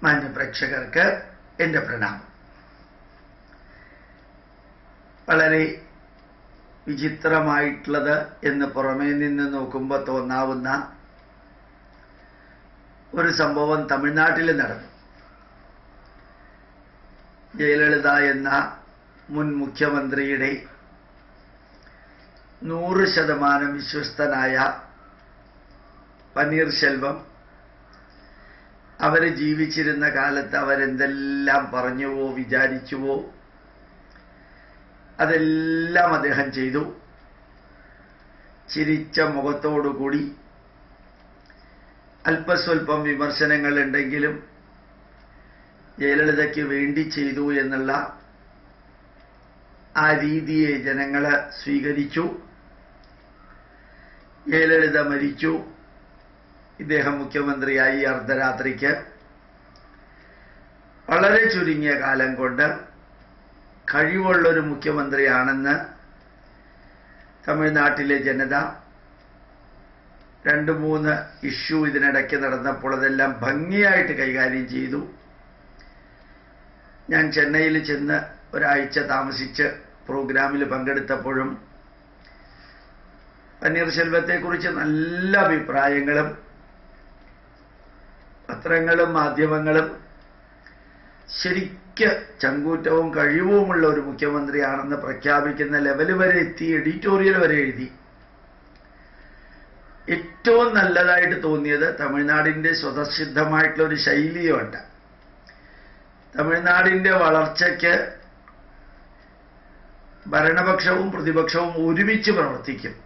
മാന്യപ്രേക്ഷകർക്ക് എൻ്റെ പ്രണാമം. വളരെ വിചിത്രമായിട്ടുള്ളത് എന്ന് പുറമേ നിന്ന് നോക്കുമ്പോൾ തോന്നാവുന്ന ഒരു സംഭവം തമിഴ്നാട്ടിൽ നടന്നു. ജയലളിത എന്ന മുൻ മുഖ്യമന്ത്രിയുടെ 100% വിശ്വസ്തനായ പനീർശെൽവം അവർ ജീവിച്ചിരുന്ന കാലത്ത് അവരെന്തെല്ലാം പറഞ്ഞുവോ വിചാരിച്ചുവോ അതെല്ലാം അദ്ദേഹം ചെയ്തു. ചിരിച്ച മുഖത്തോടുകൂടി അല്പസ്വല്പം വിമർശനങ്ങൾ ഉണ്ടെങ്കിലും ജയലളിതയ്ക്ക് വേണ്ടി ചെയ്തു എന്നുള്ള ആ രീതിയെ ജനങ്ങൾ സ്വീകരിച്ചു. ജയലളിത മരിച്ചു. ഇദ്ദേഹം മുഖ്യമന്ത്രിയായി അർദ്ധരാത്രിക്ക്. വളരെ ചുരുങ്ങിയ കാലം കൊണ്ട് കഴിവുള്ളൊരു മുഖ്യമന്ത്രിയാണെന്ന് തമിഴ്നാട്ടിലെ ജനത 2-3 ഇഷ്യൂ ഇതിനിടയ്ക്ക് നടന്നപ്പോൾ അതെല്ലാം ഭംഗിയായിട്ട് കൈകാര്യം ചെയ്തു. ഞാൻ ചെന്നൈയിൽ ചെന്ന് ഒരാഴ്ച താമസിച്ച് പ്രോഗ്രാമിൽ പങ്കെടുത്തപ്പോഴും പനീർശെൽവത്തെക്കുറിച്ച് നല്ല അഭിപ്രായങ്ങളും പത്രങ്ങളും മാധ്യമങ്ങളും ശരിക്ക് ചങ്കൂറ്റവും കഴിവുമുള്ള ഒരു മുഖ്യമന്ത്രിയാണെന്ന് പ്രഖ്യാപിക്കുന്ന ലെവൽ വരെ എത്തി. എഡിറ്റോറിയൽ വരെ എഴുതി. ഏറ്റവും നല്ലതായിട്ട് തോന്നിയത് തമിഴ്നാടിൻ്റെ സ്വതസിദ്ധമായിട്ടുള്ള ഒരു ശൈലിയുണ്ട്. തമിഴ്നാടിൻ്റെ വളർച്ചയ്ക്ക് ഭരണപക്ഷവും പ്രതിപക്ഷവും ഒരുമിച്ച് പ്രവർത്തിക്കും.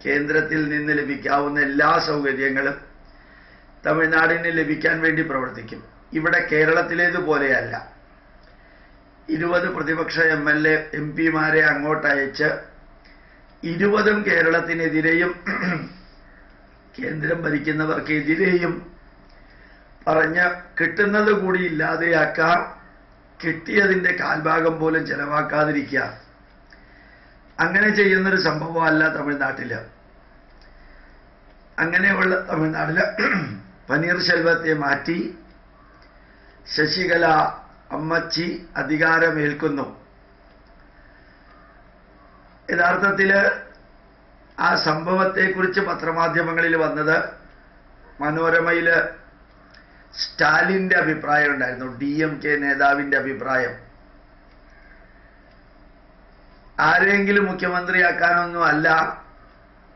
കേന്ദ്രത്തിൽ നിന്ന് ലഭിക്കാവുന്ന എല്ലാ സൗകര്യങ്ങളും തമിഴ്നാടിന് ലഭിക്കാൻ വേണ്ടി പ്രവർത്തിക്കും. ഇവിടെ കേരളത്തിലേതുപോലെയല്ല. 20 പ്രതിപക്ഷ MP-മാരെ അങ്ങോട്ടയച്ച് 20 കേരളത്തിനെതിരെയും കേന്ദ്രം ഭരിക്കുന്നവർക്കെതിരെയും പറഞ്ഞ് കിട്ടുന്നത് കൂടി ഇല്ലാതെയാക്കാം. കിട്ടിയതിൻ്റെ കാൽഭാഗം പോലും ചെലവാക്കാതിരിക്കുക. അങ്ങനെ ചെയ്യുന്നൊരു സംഭവമല്ല തമിഴ്നാട്ടിൽ. അങ്ങനെയുള്ള തമിഴ്നാട്ടിൽ പനീർശെൽവത്തെ മാറ്റി ശശികല അമ്മച്ചി അധികാരമേൽക്കുന്നു. യഥാർത്ഥത്തിൽ ആ സംഭവത്തെക്കുറിച്ച് പത്രമാധ്യമങ്ങളിൽ വന്നത് മനോരമയിൽ സ്റ്റാലിൻ്റെ അഭിപ്രായം ഉണ്ടായിരുന്നു. DMK നേതാവിൻ്റെ അഭിപ്രായം. ആരെങ്കിലും മുഖ്യമന്ത്രിയാക്കാനൊന്നും അല്ല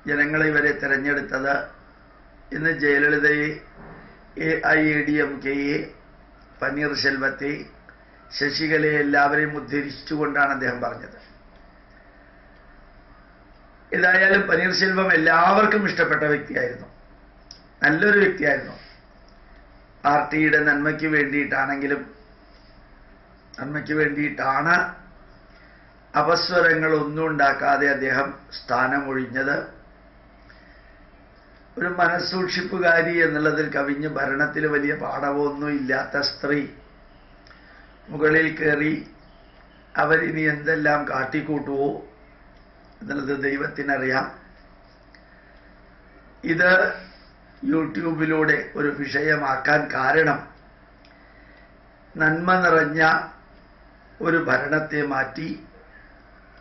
ജനങ്ങളെ ഇവരെ തെരഞ്ഞെടുത്തത് എന്ന് ജയലളിതയെ, AIADMKയെ, പനീർശെൽവത്തെ, ശശികലയെ എല്ലാവരെയും ഉദ്ധരിച്ചുകൊണ്ടാണ് അദ്ദേഹം പറഞ്ഞത്. ഏതായാലും പനീർശെൽവം എല്ലാവർക്കും ഇഷ്ടപ്പെട്ട വ്യക്തിയായിരുന്നു. നല്ലൊരു വ്യക്തിയായിരുന്നു. പാർട്ടിയുടെ നന്മയ്ക്ക് വേണ്ടിയിട്ടാണെങ്കിലും നന്മയ്ക്ക് വേണ്ടിയിട്ടാണ് അപസ്വരങ്ങളൊന്നും ഉണ്ടാക്കാതെ അദ്ദേഹം സ്ഥാനമൊഴിഞ്ഞത്. ഒരു മനസ്സൂക്ഷിപ്പുകാരി എന്നുള്ളതിൽ കവിഞ്ഞ് ഭരണത്തിൽ വലിയ പാഠമൊന്നും ഇല്ലാത്ത സ്ത്രീ മുകളിൽ കയറി അവരിനി എന്തെല്ലാം കാട്ടിക്കൂട്ടുവോ എന്നുള്ളത് ദൈവത്തിനറിയാം. ഇത് യൂട്യൂബിലൂടെ ഒരു വിഷയമാക്കാൻ കാരണം നന്മ നിറഞ്ഞ ഒരു ഭരണത്തെ മാറ്റി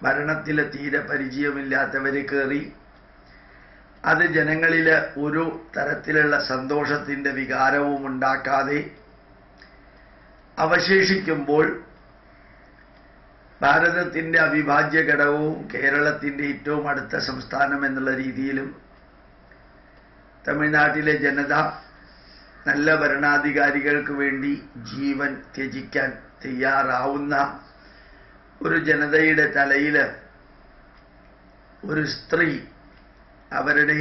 ഭരണത്തിൽ തീരെ പരിചയമില്ലാത്തവർ കയറി അത് ജനങ്ങളിൽ ഒരു തരത്തിലുള്ള സന്തോഷത്തിൻ്റെ വികാരവും ഉണ്ടാക്കാതെ അവശേഷിക്കുമ്പോൾ ഭാരതത്തിൻ്റെ അവിഭാജ്യ ഘടകവും കേരളത്തിൻ്റെ ഏറ്റവും അടുത്ത സംസ്ഥാനം എന്നുള്ള രീതിയിലും തമിഴ്നാട്ടിലെ ജനത നല്ല ഭരണാധികാരികൾക്ക് വേണ്ടി ജീവൻ ത്യജിക്കാൻ തയ്യാറാവുന്ന ഒരു ജനതയുടെ തലയിൽ ഒരു സ്ത്രീ അവരുടെ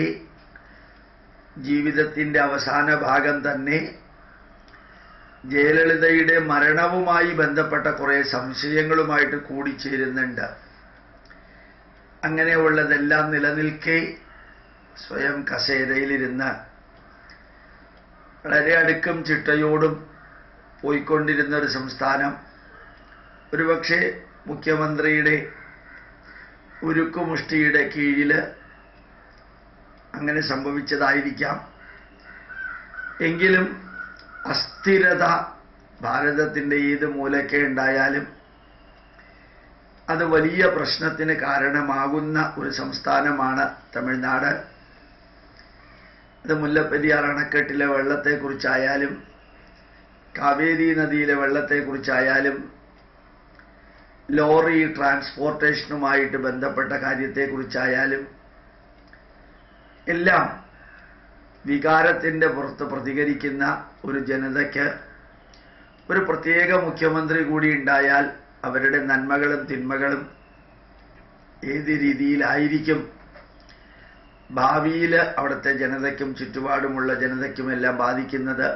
ജീവിതത്തിൻ്റെ അവസാന ഭാഗം തന്നെ ജയലളിതയുടെ മരണവുമായി ബന്ധപ്പെട്ട കുറേ സംശയങ്ങളുമായിട്ട് കൂടിച്ചേരുന്നുണ്ട്. അങ്ങനെയുള്ളതെല്ലാം നിലനിൽക്കെ സ്വയം കസേരയിലിരുന്ന് വളരെ അടുക്കും ചിട്ടയോടും പോയിക്കൊണ്ടിരുന്ന ഒരു സംസ്ഥാനം ഒരുപക്ഷെ മുഖ്യമന്ത്രിയുടെ ഉരുക്കുമുഷ്ടിയുടെ കീഴിൽ അങ്ങനെ സംഭവിച്ചതായിരിക്കാം. എങ്കിലും അസ്ഥിരത ഭാരതത്തിൻ്റെ ഏത് മൂലയ്ക്ക് ഉണ്ടായാലും അത് വലിയ പ്രശ്നത്തിന് കാരണമാകുന്ന ഒരു സംസ്ഥാനമാണ് തമിഴ്നാട്. അത് മുല്ലപ്പെരിയാർ അണക്കെട്ടിലെ വെള്ളത്തെക്കുറിച്ചായാലും കാവേരി നദിയിലെ വെള്ളത്തെക്കുറിച്ചായാലും ലോറി ട്രാൻസ്പോർട്ടേഷനുമായിട്ട് ബന്ധപ്പെട്ട കാര്യത്തെക്കുറിച്ചായാലും എല്ലാം വികാരത്തിൻ്റെ പുറത്ത് പ്രതികരിക്കുന്ന ഒരു ജനതയ്ക്ക് ഒരു പ്രത്യേക മുഖ്യമന്ത്രി കൂടി ഉണ്ടായാൽ അവരുടെ നന്മകളും തിന്മകളും ഏത് രീതിയിലായിരിക്കും ഭാവിയിൽ അവിടുത്തെ ജനതയ്ക്കും ചുറ്റുപാടുമുള്ള ജനതയ്ക്കുമെല്ലാം ബാധിക്കുന്നത്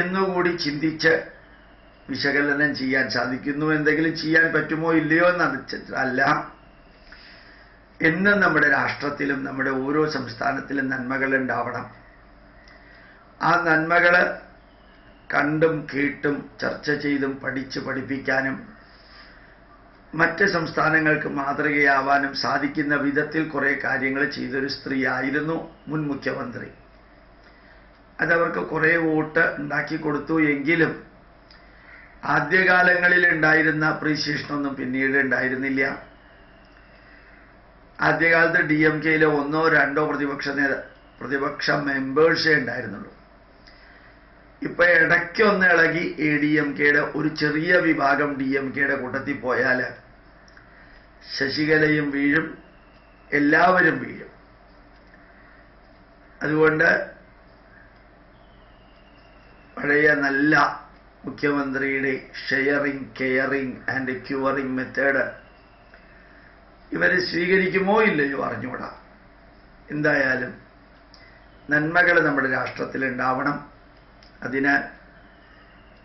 എന്നുകൂടി ചിന്തിച്ച് വിശകലനം ചെയ്യാൻ സാധിക്കുന്നു. എന്തെങ്കിലും ചെയ്യാൻ പറ്റുമോ ഇല്ലയോ എന്നല്ല, എന്നും നമ്മുടെ രാഷ്ട്രത്തിലും നമ്മുടെ ഓരോ സംസ്ഥാനത്തിലും നന്മകൾ ഉണ്ടാവണം. ആ നന്മകൾ കണ്ടും കേട്ടും ചർച്ച ചെയ്തും പഠിപ്പിക്കാനും മറ്റ് സംസ്ഥാനങ്ങൾക്ക് മാതൃകയാവാനും സാധിക്കുന്ന വിധത്തിൽ കുറേ കാര്യങ്ങൾ ചെയ്തൊരു സ്ത്രീ ആയിരുന്നു മുൻ മുഖ്യമന്ത്രി. അതവർക്ക് കുറേ വോട്ട് ഉണ്ടാക്കി കൊടുത്തു എങ്കിലും ആദ്യകാലങ്ങളിൽ ഉണ്ടായിരുന്ന അപ്രീസിയേഷനൊന്നും പിന്നീട് ഉണ്ടായിരുന്നില്ല. ആദ്യകാലത്ത് DMK-യിലെ 1 or 2 പ്രതിപക്ഷ മെമ്പേഴ്സേ ഉണ്ടായിരുന്നുള്ളൂ. ഇപ്പൊ ഇടയ്ക്കൊന്ന് ഇളകി ADMK-യുടെ ഒരു ചെറിയ വിഭാഗം DMK-യുടെ കൂട്ടത്തിൽ പോയാൽ ശശികലയും വീഴും, എല്ലാവരും വീഴും. അതുകൊണ്ട് പഴയ നല്ല മുഖ്യമന്ത്രിയുടെ sharing, caring and curing method ഇവരെ സ്വീകരിക്കുമോ ഇല്ലയോ അറിഞ്ഞുകൂടാ. എന്തായാലും നന്മകൾ നമ്മുടെ രാഷ്ട്രത്തിൽ ഉണ്ടാവണം. അതിന്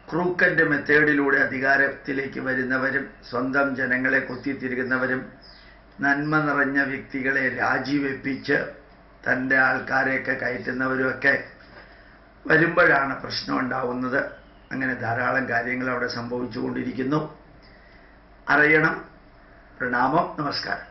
ക്രൂക്കഡ് മെത്തേഡിലൂടെ അധികാരത്തിലേക്ക് വരുന്നവരും സ്വന്തം ജനങ്ങളെ കൊത്തിത്തിരിക്കുന്നവരും നന്മ നിറഞ്ഞ വ്യക്തികളെ രാജിവെപ്പിച്ച് തൻ്റെ ആൾക്കാരെയൊക്കെ കയറ്റുന്നവരുമൊക്കെ വരുമ്പോഴാണ് പ്രശ്നം ഉണ്ടാവുന്നത്. അങ്ങനെ ധാരാളം കാര്യങ്ങൾ അവിടെ സംഭവിച്ചുകൊണ്ടിരിക്കുന്നു. അറിയണം. പ്രണാമം. നമസ്കാരം.